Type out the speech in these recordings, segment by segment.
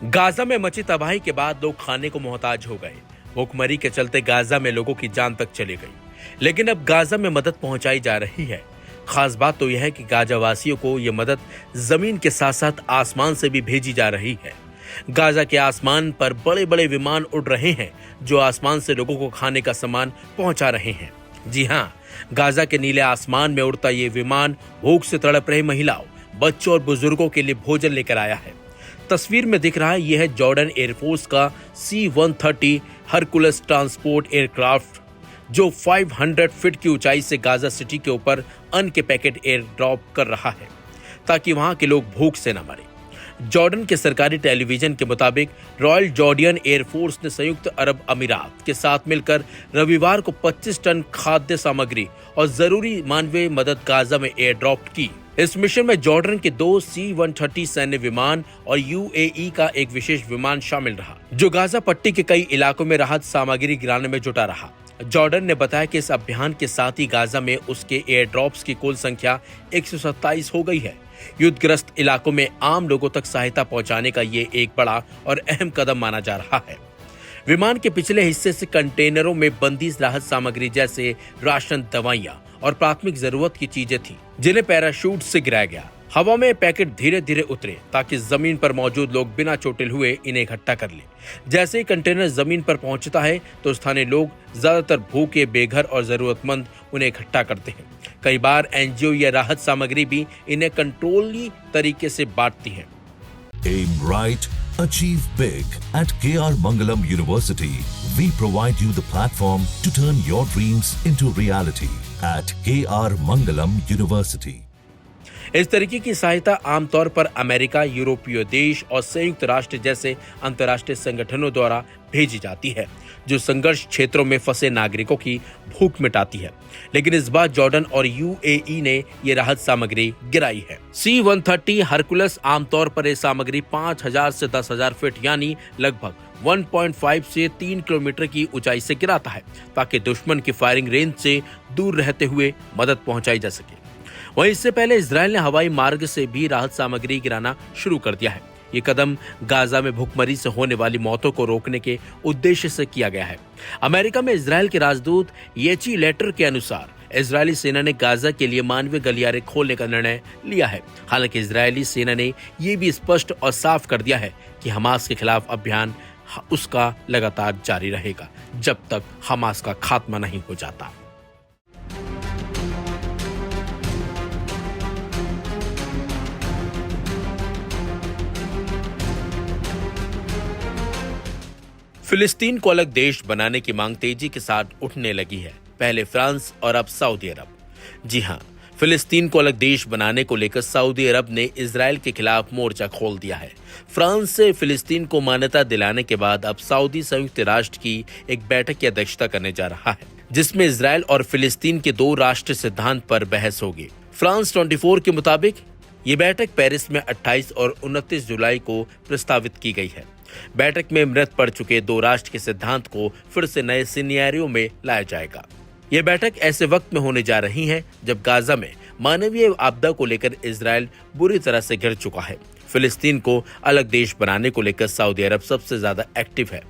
Gaza में मची तबाही के बाद लोग खाने को मोहताज हो गए। भूखमरी के चलते गाजा में लोगों की जान तक चली गई, लेकिन अब गाजा में मदद पहुंचाई जा रही है। खास बात तो यह है कि गाजा वासियों को यह मदद जमीन के साथ साथ आसमान से भी भेजी जा रही है। गाजा के आसमान पर बड़े बड़े विमान उड़ रहे हैं जो आसमान से लोगों को खाने का सामान पहुंचा रहे हैं। जी हाँ, गाजा के नीले आसमान में उड़ता ये विमान भूख से तड़प रहे महिलाओं, बच्चों और बुजुर्गों के लिए भोजन लेकर आया है। तस्वीर में दिख रहा है यह है जॉर्डन एयरफोर्स का C-130 हरकुलस ट्रांसपोर्ट एयरक्राफ्ट, जो 500 फीट की ऊंचाई से गाजा सिटी के ऊपर अन्न के पैकेट एयर ड्रॉप कर रहा है ताकि वहां के लोग भूख से न मरे। जॉर्डन के सरकारी टेलीविजन के मुताबिक रॉयल जॉर्डियन एयरफोर्स ने संयुक्त अरब अमीरात के साथ मिलकर रविवार को 25 टन खाद्य सामग्री और जरूरी मानवीय मदद गाजा में एयर ड्रॉप की। इस मिशन में जॉर्डन के 2 C-130 सैन्य विमान और UAE का एक विशेष विमान शामिल रहा, जो गाजा पट्टी के कई इलाकों में राहत सामग्री गिराने में जुटा रहा। जॉर्डन ने बताया कि इस अभियान के साथ ही गाजा में उसके एयर ड्रॉप्स की कुल संख्या 127 हो गई है। युद्धग्रस्त इलाकों में आम लोगों तक सहायता पहुंचाने का ये एक बड़ा और अहम कदम माना जा रहा है। विमान के पिछले हिस्से से कंटेनरों में बंदी राहत सामग्री जैसे राशन, दवाइयां और प्राथमिक जरूरत की चीजें थीं, जिन्हें पैराशूट से गिराया गया। हवा में पैकेट धीरे धीरे उतरे ताकि जमीन पर मौजूद लोग बिना चोटिल हुए इन्हें इकट्ठा कर लें। जैसे ही कंटेनर जमीन पर पहुंचता है तो स्थानीय लोग, ज्यादातर भूखे, बेघर और जरूरतमंद, उन्हें इकट्ठा करते हैं। कई बार NGO या राहत सामग्री भी इन्हें कंट्रोली तरीके से बांटती है। Aim right, achieve big. At KR Mangalam University, we provide you the platform to turn your dreams into reality. At KR Mangalam University. इस तरीके की सहायता आमतौर पर अमेरिका, यूरोपीय देश और संयुक्त राष्ट्र जैसे अंतर्राष्ट्रीय संगठनों द्वारा भेजी जाती है, जो संघर्ष क्षेत्रों में फंसे नागरिकों की भूख मिटाती है। लेकिन इस बार जॉर्डन और UAE ने ये राहत सामग्री गिराई है। C-130 हरकुलस आमतौर पर यह सामग्री 5000 से 10,000 फीट यानी लगभग 1.5 से 3 किलोमीटर की ऊंचाई से गिराता है, ताकि दुश्मन की फायरिंग रेंज से दूर रहते हुए मदद पहुंचाई जा सके। वहीं इससे पहले इजरायल ने हवाई मार्ग से भी राहत सामग्री गिराना शुरू कर दिया है। ये कदम गाजा में भूखमरी से होने वाली मौतों को रोकने के उद्देश्य से किया गया है। अमेरिका में इजरायल के राजदूत येची लेटर के अनुसार इजरायली सेना ने गाजा के लिए मानवीय गलियारे खोलने का निर्णय लिया है। हालांकि इजरायली सेना ने यह भी स्पष्ट और साफ कर दिया है कि हमास के खिलाफ अभियान उसका लगातार जारी रहेगा जब तक हमास का खात्मा नहीं हो जाता। फिलिस्तीन को अलग देश बनाने की मांग तेजी के साथ उठने लगी है। पहले फ्रांस और अब सऊदी अरब। जी हां, फिलिस्तीन को अलग देश बनाने को लेकर सऊदी अरब ने इजरायल के खिलाफ मोर्चा खोल दिया है। फ्रांस से फिलिस्तीन को मान्यता दिलाने के बाद अब सऊदी संयुक्त राष्ट्र की एक बैठक की अध्यक्षता करने जा रहा है, जिसमें इजरायल और फिलिस्तीन के 2 राष्ट्र सिद्धांत पर बहस होगी। फ्रांस 24 के मुताबिक ये बैठक पेरिस में 28 और 29 जुलाई को प्रस्तावित की गई है। बैठक में मृत पड़ चुके 2 राष्ट्र के सिद्धांत को फिर से नए सिनेरियो में लाया जाएगा। यह बैठक ऐसे वक्त में होने जा रही है जब गाजा में मानवीय आपदा को लेकर इजरायल बुरी तरह से घिर चुका है। फिलिस्तीन को अलग देश बनाने को लेकर सऊदी अरब सबसे ज्यादा एक्टिव है।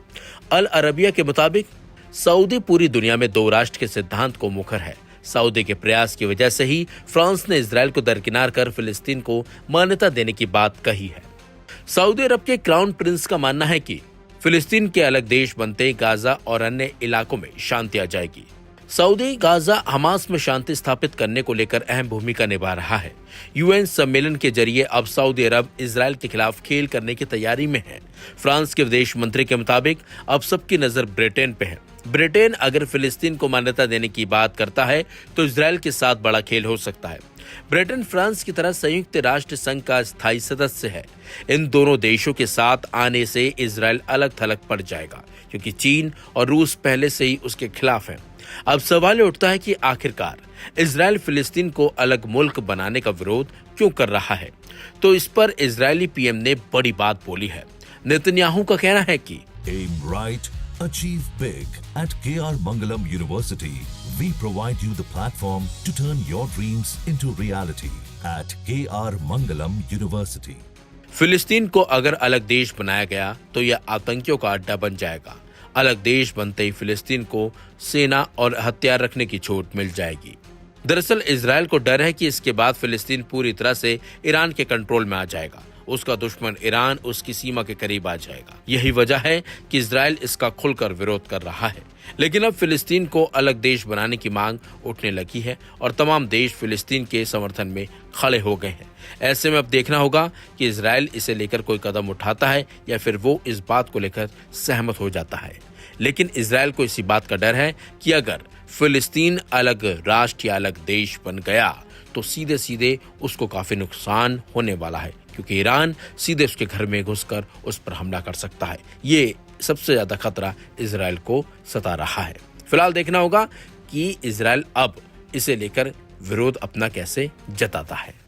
अल अरबिया के मुताबिक सऊदी पूरी दुनिया में 2 राष्ट्र के सिद्धांत को मुखर है। सऊदी के प्रयास की वजह से ही फ्रांस ने इजरायल को दरकिनार कर फिलिस्तीन को मान्यता देने की बात कही है। सऊदी अरब के क्राउन प्रिंस का मानना है कि फिलिस्तीन के अलग देश बनते गाजा और अन्य इलाकों में शांति आ जाएगी। सऊदी गाजा हमास में शांति स्थापित करने को लेकर अहम भूमिका निभा रहा है। UN सम्मेलन के जरिए अब सऊदी अरब इजरायल के खिलाफ खेल करने की तैयारी में है। फ्रांस के विदेश मंत्री के मुताबिक अब सबकी नजर ब्रिटेन पे है। ब्रिटेन अगर फिलिस्तीन को मान्यता देने की बात करता है तो इजरायल के साथ बड़ा खेल हो सकता है। ब्रिटेन फ्रांस की तरह संयुक्त राष्ट्र संघ का स्थायी सदस्य है। इन दोनों देशों के साथ आने से इजरायल अलग थलग पड़ जाएगा, क्योंकि चीन और रूस पहले से ही उसके खिलाफ है। अब सवाल उठता है कि आखिरकार इजरायल फिलिस्तीन को अलग मुल्क बनाने का विरोध क्यों कर रहा है। तो इस पर इजरायली PM ने बड़ी बात बोली है। नेतन्याहू का कहना है कि Aim right, achieve big. At KR Mangalam University, we provide you the platform to turn your dreams into reality. At KR Mangalam University. फिलिस्तीन को अगर अलग देश बनाया गया तो यह आतंकियों का अड्डा बन जाएगा। अलग देश बनते ही फिलिस्तीन को सेना और हथियार रखने की छूट मिल जाएगी। दरअसल इजराइल को डर है कि इसके बाद फिलिस्तीन पूरी तरह से ईरान के कंट्रोल में आ जाएगा। उसका दुश्मन ईरान उसकी सीमा के करीब आ जाएगा। यही वजह है कि इजराइल इसका खुलकर विरोध कर रहा है। लेकिन अब फिलिस्तीन को अलग देश बनाने की मांग उठने लगी है और तमाम देश फिलिस्तीन के समर्थन में खड़े हो गए हैं। ऐसे में अब देखना होगा कि इजराइल इसे लेकर कोई कदम उठाता है या फिर वो इस बात को लेकर सहमत हो जाता है। लेकिन इजराइल को इसी बात का डर है कि अगर फिलिस्तीन अलग राष्ट्र या अलग देश बन गया तो सीधे सीधे उसको काफी नुकसान होने वाला है, क्योंकि ईरान सीधे उसके घर में घुसकर उस पर हमला कर सकता है। ये सबसे ज्यादा खतरा इजराइल को सता रहा है। फिलहाल देखना होगा कि इजराइल अब इसे लेकर विरोध अपना कैसे जताता है।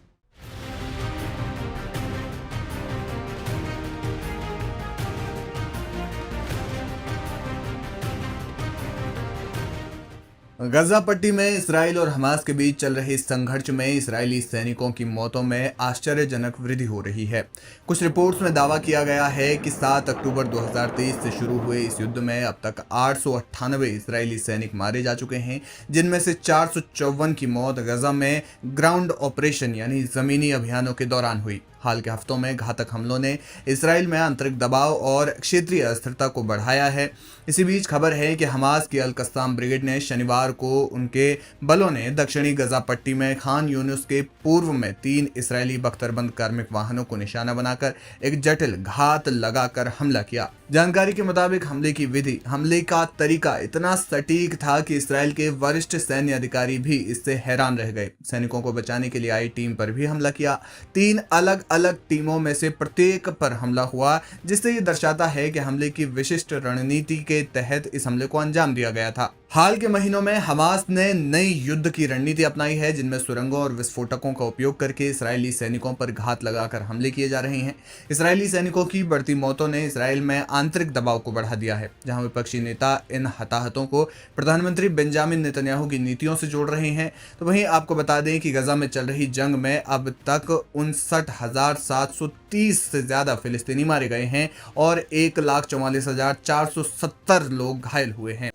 गजा पट्टी में इसराइल और हमास के बीच चल रहे इस संघर्ष में इजरायली सैनिकों की मौतों में आश्चर्यजनक वृद्धि हो रही है। कुछ रिपोर्ट्स में दावा किया गया है कि 7 अक्टूबर 2023 से शुरू हुए इस युद्ध में अब तक 898 इजरायली सैनिक मारे जा चुके हैं, जिनमें से 454 की मौत गजा में ग्राउंड ऑपरेशन यानी जमीनी अभियानों के दौरान हुई। हाल के हफ्तों में घातक हमलों ने इसराइल में आंतरिक दबाव और क्षेत्रीय अस्थिरता को बढ़ाया है। इसी बीच खबर है कि हमास की अल कस्साम ब्रिगेड ने शनिवार को उनके बलों ने दक्षिणी गजा पट्टी में खान यूनुस के पूर्व में 3 इसराइली बख्तरबंद कार्मिक वाहनों को निशाना बनाकर एक जटिल घात लगाकर हमला किया। जानकारी के मुताबिक हमले की विधि, हमले का तरीका इतना सटीक था कि इसराइल के वरिष्ठ सैन्य अधिकारी भी इससे हैरान रह गए। सैनिकों को बचाने के लिए आई टीम पर भी हमला किया। 3 अलग अलग टीमों में से प्रत्येक पर हमला हुआ, जिससे ये दर्शाता है कि हमले की विशिष्ट रणनीति के तहत इस हमले को अंजाम दिया गया था। हाल के महीनों में हमास ने नई युद्ध की रणनीति अपनाई है, जिनमें सुरंगों और विस्फोटकों का उपयोग करके इसराइली सैनिकों पर घात लगाकर हमले किए जा रहे हैं। इसराइली सैनिकों की बढ़ती मौतों ने इसराइल में आंतरिक दबाव को बढ़ा दिया है, जहां विपक्षी नेता इन हताहतों को प्रधानमंत्री बेंजामिन नेतन्याहू की नीतियों से जोड़ रहे हैं। तो वहीं आपको बता दें कि गजा में चल रही जंग में अब तक 59,730 से ज्यादा फिलिस्तीनी मारे गए हैं और 1,44,470 लोग घायल हुए हैं।